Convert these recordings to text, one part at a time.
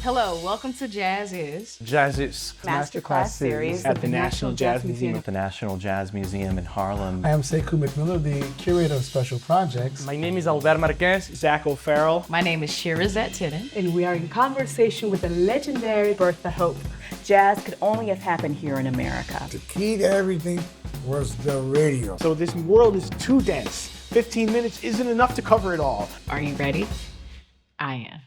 Hello, welcome to Jazz Is. Jazz Is MasterClass series at the National Jazz Museum at the National Jazz Museum in Harlem. I am Sekou McMillan, the curator of special projects. My name is Albert Marquez, Zach O'Farrell. My name is Shirazette Titten. And we are in conversation with the legendary Bertha Hope. Jazz could only have happened here in America. The key to everything was the radio. So this world is too dense. 15 minutes isn't enough to cover it all. Are you ready? I am.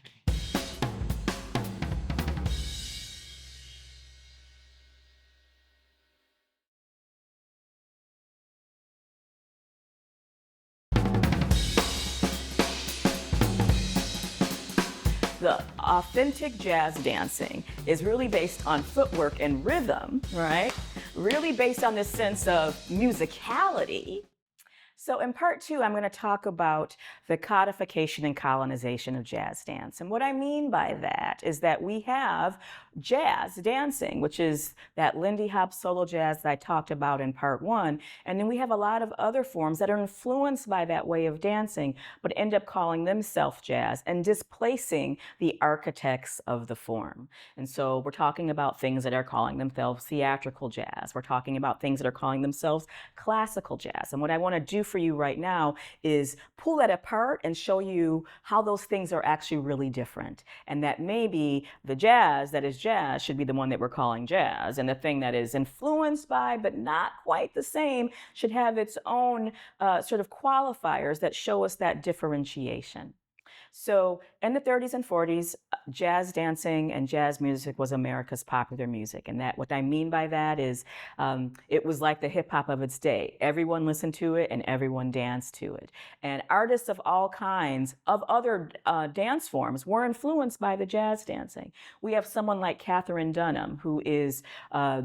The authentic jazz dancing is really based on footwork and rhythm, right? Really based on this sense of musicality. So in part two, I'm going to talk about the codification and colonization of jazz dance. And what I mean by that is that we have jazz dancing, which is that Lindy Hop solo jazz that I talked about in part one. And then we have a lot of other forms that are influenced by that way of dancing, but end up calling themselves jazz and displacing the architects of the form. And so we're talking about things that are calling themselves theatrical jazz. We're talking about things that are calling themselves classical jazz. And what I want to do for you right now is pull that apart and show you how those things are actually really different. And that maybe the jazz that is jazz should be the one that we're calling jazz, and the thing that is influenced by but not quite the same should have its own sort of qualifiers that show us that differentiation. So in the 30s and 40s, jazz dancing and jazz music was America's popular music. And that what I mean by that is it was like the hip hop of its day. Everyone listened to it and everyone danced to it. And artists of all kinds of other dance forms were influenced by the jazz dancing. We have someone like Katherine Dunham, who is a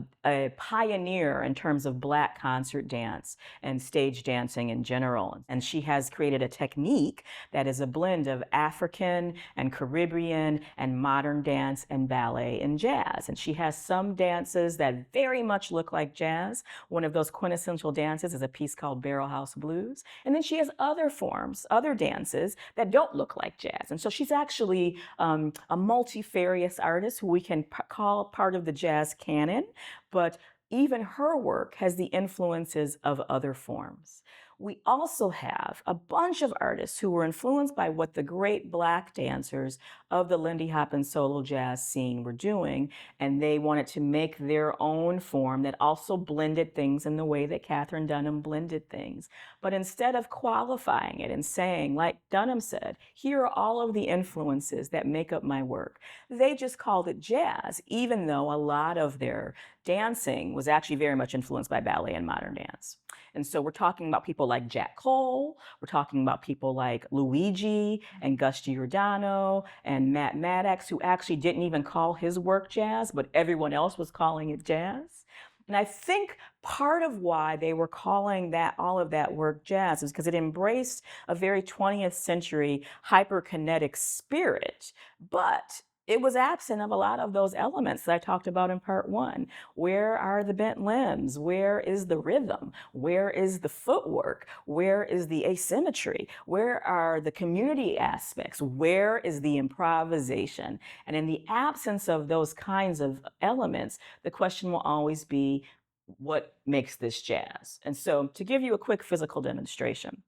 pioneer in terms of Black concert dance and stage dancing in general. And she has created a technique that is a blend of African and Caribbean and modern dance and ballet and jazz. And she has some dances that very much look like jazz. One of those quintessential dances is a piece called Barrel House Blues. And then she has other forms, other dances that don't look like jazz. And so she's actually a multifarious artist who we can call part of the jazz canon, but even her work has the influences of other forms. We also have a bunch of artists who were influenced by what the great Black dancers of the Lindy Hop and solo jazz scene were doing, and they wanted to make their own form that also blended things in the way that Katherine Dunham blended things. But instead of qualifying it and saying, like Dunham said, here are all of the influences that make up my work, they just called it jazz, even though a lot of their dancing was actually very much influenced by ballet and modern dance. And so we're talking about people like Jack Cole, we're talking about people like Luigi and Gus Giordano and Matt Maddox, who actually didn't even call his work jazz, but everyone else was calling it jazz. And I think part of why they were calling that all of that work jazz is because it embraced a very 20th century hyperkinetic spirit, but it was absent of a lot of those elements that I talked about in part one. Where are the bent limbs? Where is the rhythm? Where is the footwork? Where is the asymmetry? Where are the community aspects? Where is the improvisation? And in the absence of those kinds of elements, the question will always be, what makes this jazz? And so to give you a quick physical demonstration,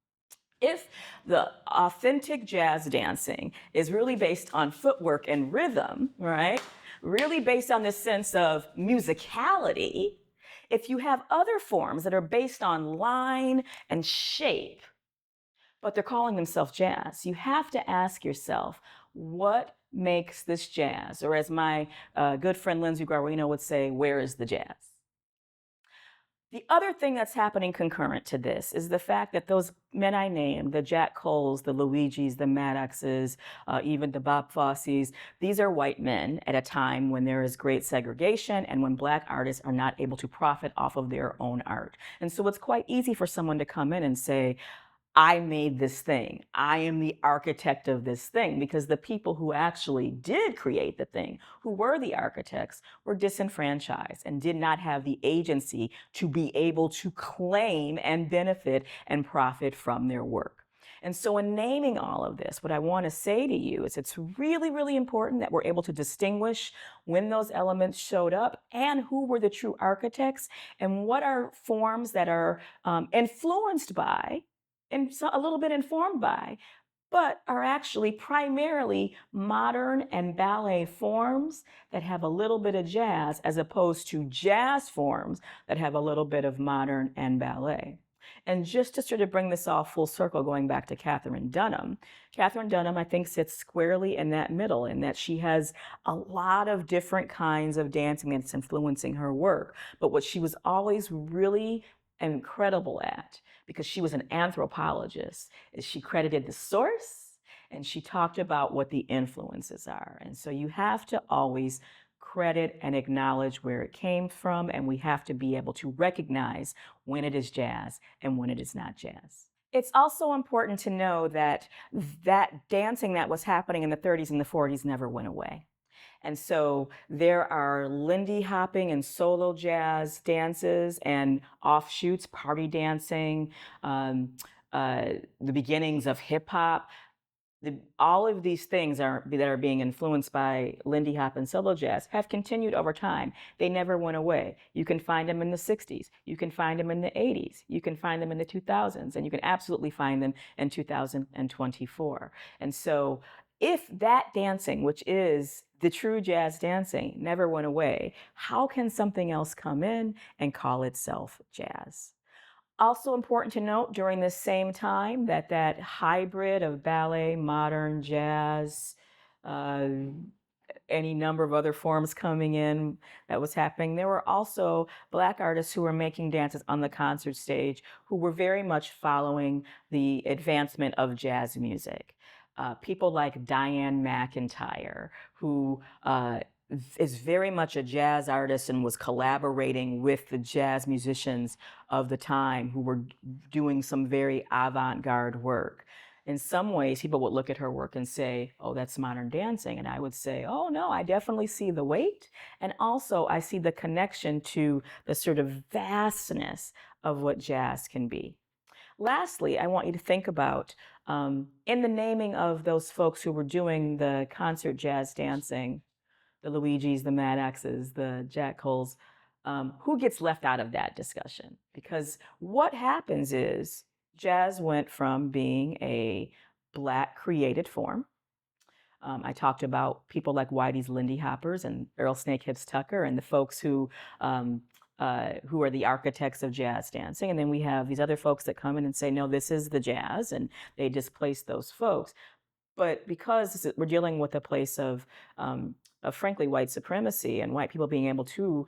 if the authentic jazz dancing is really based on footwork and rhythm, right? Really based on this sense of musicality, if you have other forms that are based on line and shape, but they're calling themselves jazz, you have to ask yourself, what makes this jazz? Or as my good friend Lindsay Guarino would say, where is the jazz? The other thing that's happening concurrent to this is the fact that those men I named, the Jack Coles, the Luigis, the Maddoxes, even the Bob Fosse's, these are white men at a time when there is great segregation and when Black artists are not able to profit off of their own art. And so it's quite easy for someone to come in and say, I made this thing. I am the architect of this thing, because the people who actually did create the thing, who were the architects, were disenfranchised and did not have the agency to be able to claim and benefit and profit from their work. And so in naming all of this, what I want to say to you is it's really, really important that we're able to distinguish when those elements showed up and who were the true architects and what are forms that are influenced by and a little bit informed by, but are actually primarily modern and ballet forms that have a little bit of jazz as opposed to jazz forms that have a little bit of modern and ballet. And just to sort of bring this all full circle, going back to Katherine Dunham, I think, sits squarely in that middle, in that she has a lot of different kinds of dancing that's influencing her work. But what she was always really incredible at, because she was an anthropologist, is she credited the source and she talked about what the influences are. And so you have to always credit and acknowledge where it came from, and we have to be able to recognize when it is jazz and when it is not jazz. It's also important to know that that dancing that was happening in the 30s and the 40s never went away. And so there are Lindy hopping and solo jazz dances and offshoots, party dancing, the beginnings of hip hop. All of these things that are being influenced by Lindy Hop and solo jazz have continued over time. They never went away. You can find them in the 60s. You can find them in the 80s. You can find them in the 2000s. And you can absolutely find them in 2024. And so if that dancing, which is the true jazz dancing, never went away, how can something else come in and call itself jazz? Also important to note during this same time that hybrid of ballet, modern, jazz, any number of other forms coming in that was happening, there were also Black artists who were making dances on the concert stage who were very much following the advancement of jazz music. People like Diane McIntyre, who is very much a jazz artist and was collaborating with the jazz musicians of the time who were doing some very avant-garde work. In some ways, people would look at her work and say, oh, that's modern dancing. And I would say, oh, no, I definitely see the weight. And also, I see the connection to the sort of vastness of what jazz can be. Lastly, I want you to think about, in the naming of those folks who were doing the concert jazz dancing, the Luigis, the Maddoxes, the Jack Coles, who gets left out of that discussion? Because what happens is jazz went from being a Black created form. I talked about people like Whitey's Lindy Hoppers and Earl Snake Hips Tucker and the folks who are the architects of jazz dancing. And then we have these other folks that come in and say, no, this is the jazz, and they displace those folks. But because we're dealing with a place of frankly white supremacy and white people being able to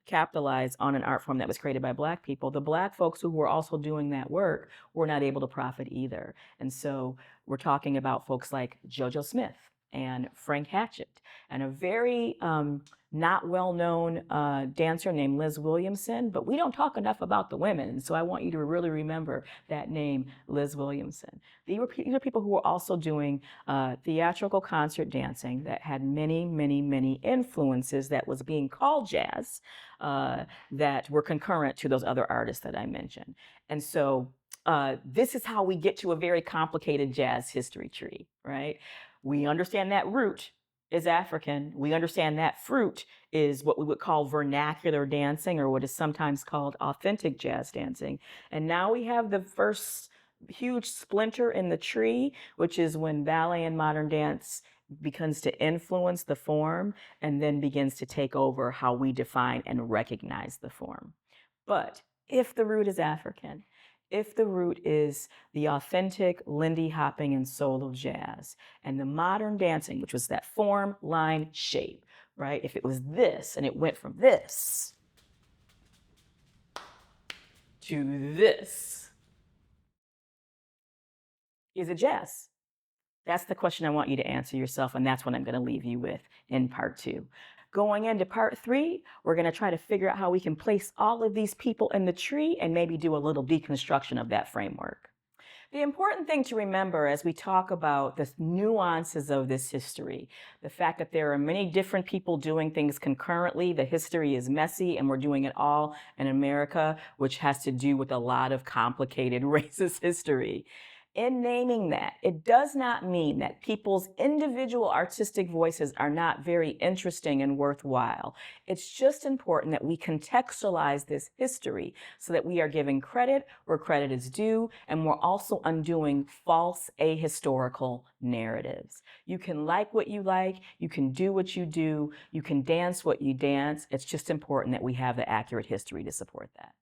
capitalize on an art form that was created by Black people, the Black folks who were also doing that work were not able to profit either. And so we're talking about folks like JoJo Smith and Frank Hatchett and a very not well-known dancer named Liz Williamson, but we don't talk enough about the women. So I want you to really remember that name, Liz Williamson. These are people who were also doing theatrical concert dancing that had many, many, many influences that was being called jazz that were concurrent to those other artists that I mentioned. And so this is how we get to a very complicated jazz history tree, right? We understand that root is African. We understand that fruit is what we would call vernacular dancing, or what is sometimes called authentic jazz dancing. And now we have the first huge splinter in the tree, which is when ballet and modern dance begins to influence the form and then begins to take over how we define and recognize the form. But if the root is African, if the root is the authentic Lindy hopping and solo jazz, and the modern dancing, which was that form, line, shape, right? If it was this and it went from this to this, is it jazz? That's the question I want you to answer yourself, and that's what I'm going to leave you with in part 2. Going into part 3, we're going to try to figure out how we can place all of these people in the tree and maybe do a little deconstruction of that framework. The important thing to remember as we talk about the nuances of this history, the fact that there are many different people doing things concurrently, the history is messy, and we're doing it all in America, which has to do with a lot of complicated racist history, In naming that, it does not mean that people's individual artistic voices are not very interesting and worthwhile. It's just important that we contextualize this history so that we are giving credit where credit is due, and we're also undoing false ahistorical narratives. You can like what you like, you can do what you do, you can dance what you dance. It's just important that we have the accurate history to support that.